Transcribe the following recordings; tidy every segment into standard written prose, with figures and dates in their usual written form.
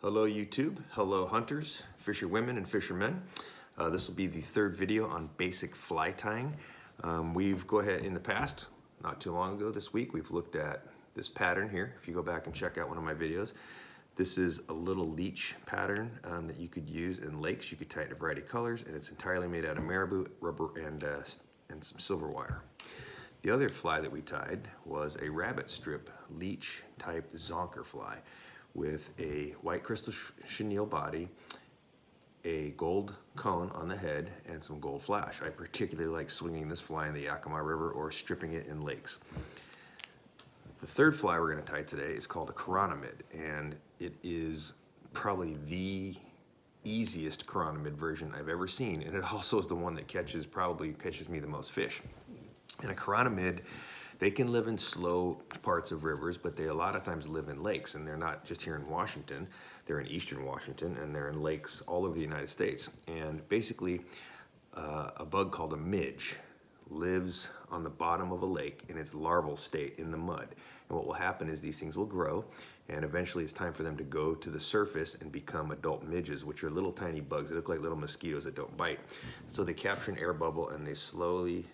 Hello YouTube, hello hunters, fisherwomen and fishermen. This will be the third video on basic fly tying. We've go ahead in the past, not too long ago this week, we've looked at this pattern here. If you go back and check out one of my videos, this is a little leech pattern that you could use in lakes. You could tie it in a variety of colors, and it's entirely made out of marabou, rubber, and some silver wire. The other fly that we tied was a rabbit strip leech type zonker fly with a white crystal chenille body, a gold cone on the head, and some gold flash. I particularly like swinging this fly in the Yakima River or stripping it in lakes. The third fly we're going to tie today is called a Chironomid, and it is probably the easiest Chironomid version I've ever seen, and it also is the one that probably catches me the most fish. And a Chironomid, they can live in slow parts of rivers, but they a lot of times live in lakes, and they're not just here in Washington, they're in eastern Washington, and they're in lakes all over the United States. And basically, a bug called a midge lives on the bottom of a lake in its larval state in the mud. And what will happen is these things will grow, and eventually it's time for them to go to the surface and become adult midges, which are little tiny bugs. They look like little mosquitoes that don't bite. So they capture an air bubble, and they slowly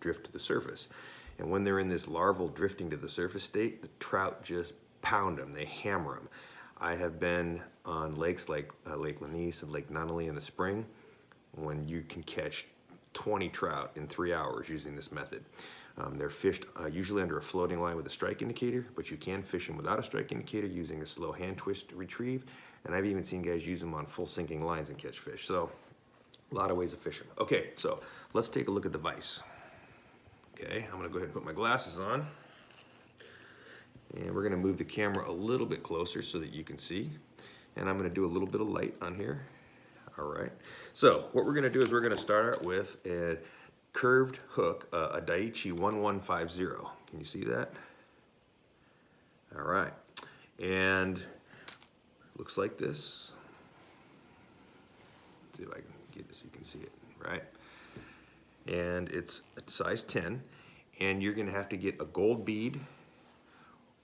drift to the surface. And when they're in this larval drifting to the surface state, the trout just pound them, they hammer them. I have been on lakes like Lake Lanise and Lake Nunnally in the spring when you can catch 20 trout in 3 hours using this method. They're fished usually under a floating line with a strike indicator, but you can fish them without a strike indicator using a slow hand twist to retrieve. And I've even seen guys use them on full sinking lines and catch fish. So a lot of ways of fishing. Okay, so let's take a look at the vise. Okay, I'm gonna go ahead and put my glasses on. And we're gonna move the camera a little bit closer so that you can see. And I'm gonna do a little bit of light on here. All right, so what we're gonna do is we're gonna start out with a curved hook, a Daiichi 1150. Can you see that? All right, and it looks like this. Let's see if I can get it so you can see it, right? And it's a size 10, and you're gonna have to get a gold bead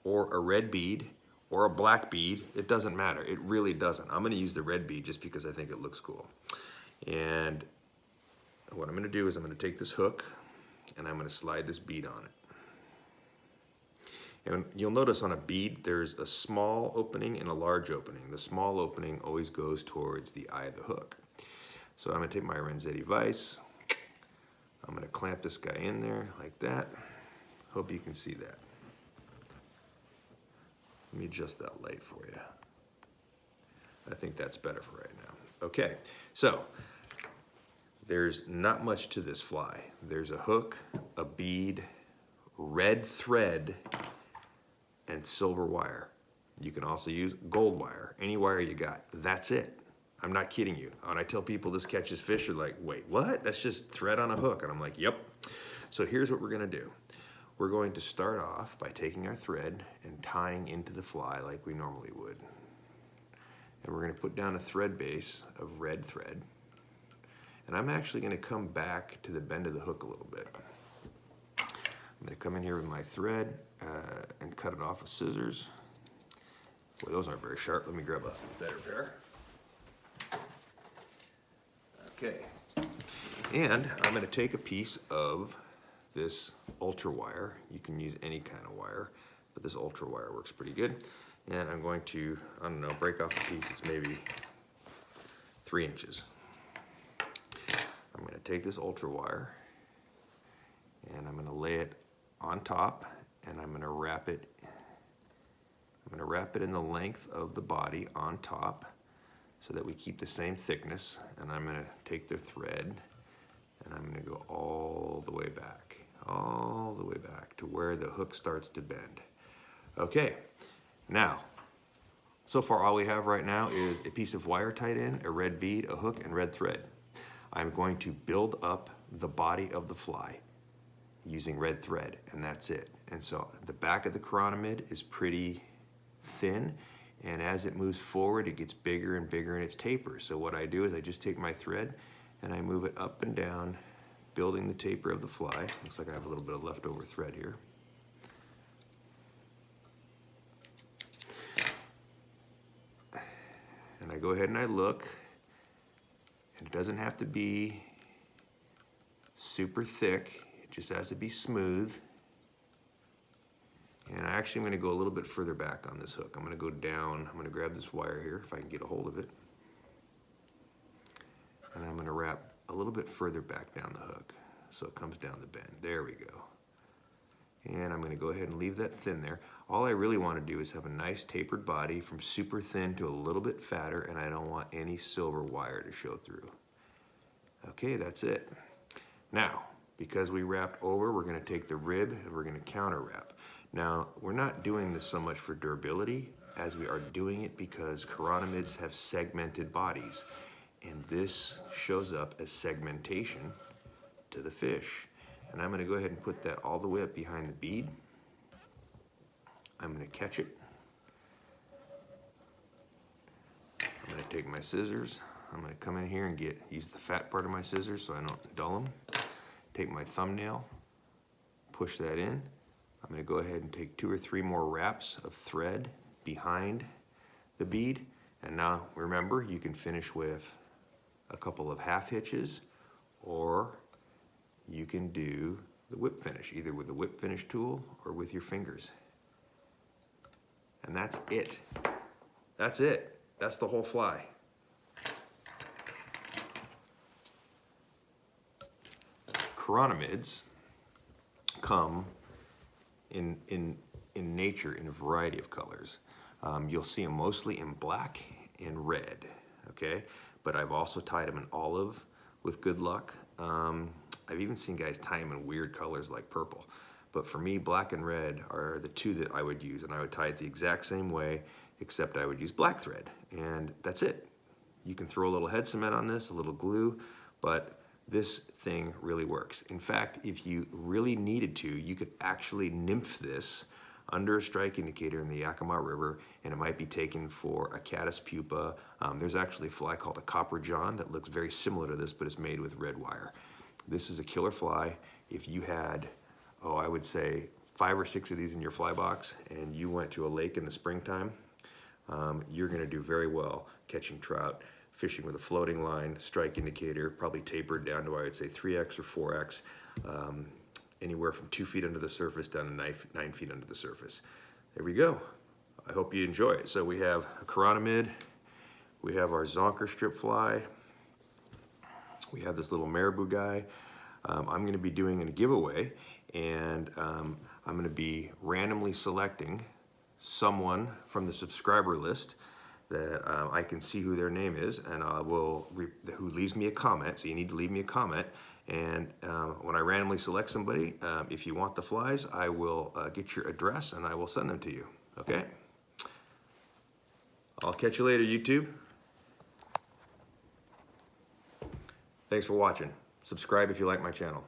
or a red bead or a black bead. It doesn't matter, it really doesn't. I'm gonna use the red bead just because I think it looks cool. And what I'm gonna do is I'm gonna take this hook and I'm gonna slide this bead on it. And you'll notice on a bead, there's a small opening and a large opening. The small opening always goes towards the eye of the hook. So I'm gonna take my Renzetti vise. I'm gonna clamp this guy in there like that. Hope you can see that. Let me adjust that light for you. I think that's better for right now. Okay, so there's not much to this fly. There's a hook, a bead, red thread, and silver wire. You can also use gold wire, any wire you got. That's it. I'm not kidding you. When I tell people this catches fish, they're like, wait, what? That's just thread on a hook. And I'm like, yep. So here's what we're gonna do. We're going to start off by taking our thread and tying into the fly like we normally would. And we're gonna put down a thread base of red thread. And I'm actually gonna come back to the bend of the hook a little bit. I'm gonna come in here with my thread and cut it off with scissors. Boy, those aren't very sharp. Let me grab a better pair. Okay, and I'm gonna take a piece of this ultra wire. You can use any kind of wire, but this ultra wire works pretty good. And I'm going to, I don't know, break off a piece that's maybe 3 inches. I'm gonna take this ultra wire and I'm gonna lay it on top, and I'm gonna wrap it in the length of the body on top, so that we keep the same thickness. And I'm gonna take the thread and I'm gonna go all the way back to where the hook starts to bend. Okay, now, so far all we have right now is a piece of wire tied in, a red bead, a hook, and red thread. I'm going to build up the body of the fly using red thread, and that's it. And so the back of the Chironomid is pretty thin, and as it moves forward, it gets bigger and bigger and it's taper. So what I do is I just take my thread and I move it up and down, building the taper of the fly. Looks like I have a little bit of leftover thread here. I go ahead and I look, and it doesn't have to be super thick, it just has to be smooth. And I actually am going to go a little bit further back on this hook. I'm going to go down, I'm going to grab this wire here if I can get a hold of it. And I'm going to wrap a little bit further back down the hook so it comes down the bend. There we go. And I'm going to go ahead and leave that thin there. All I really want to do is have a nice tapered body from super thin to a little bit fatter, and I don't want any silver wire to show through. Okay, that's it. Now, because we wrapped over, we're going to take the rib and we're going to counter wrap. Now, we're not doing this so much for durability as we are doing it because chironomids have segmented bodies. And this shows up as segmentation to the fish. And I'm going to go ahead and put that all the way up behind the bead. I'm going to catch it. I'm going to take my scissors. I'm going to come in here and use the fat part of my scissors so I don't dull them. Take my thumbnail, push that in. I'm going to go ahead and take 2 or 3 more wraps of thread behind the bead. And now remember, you can finish with a couple of half hitches, or you can do the whip finish, either with the whip finish tool or with your fingers. And that's it. That's it. That's the whole fly. Chironomids come in nature in a variety of colors. You'll see them mostly in black and red, okay? But I've also tied them in olive with good luck. I've even seen guys tie them in weird colors like purple. But for me, black and red are the 2 that I would use, and I would tie it the exact same way, except I would use black thread, and that's it. You can throw a little head cement on this, a little glue, but this thing really works. In fact, if you really needed to, you could actually nymph this under a strike indicator in the Yakima River, and it might be taken for a caddis pupa. There's actually a fly called a copper john that looks very similar to this, but it's made with red wire. This is a killer fly. If you had, I would say 5 or 6 of these in your fly box, and you went to a lake in the springtime, you're gonna do very well catching trout, fishing with a floating line, strike indicator, probably tapered down to, I would say, 3X or 4X, anywhere from 2 feet under the surface down to 9 feet under the surface. There we go. I hope you enjoy it. So we have a chironomid, we have our zonker strip fly, we have this little marabou guy. I'm gonna be doing a giveaway, and I'm gonna be randomly selecting someone from the subscriber list that I can see who their name is, and who leaves me a comment. So you need to leave me a comment, and when I randomly select somebody, if you want the flies, I will get your address and I will send them to you. Okay? I'll catch you later, YouTube. Thanks for watching. Subscribe if you like my channel.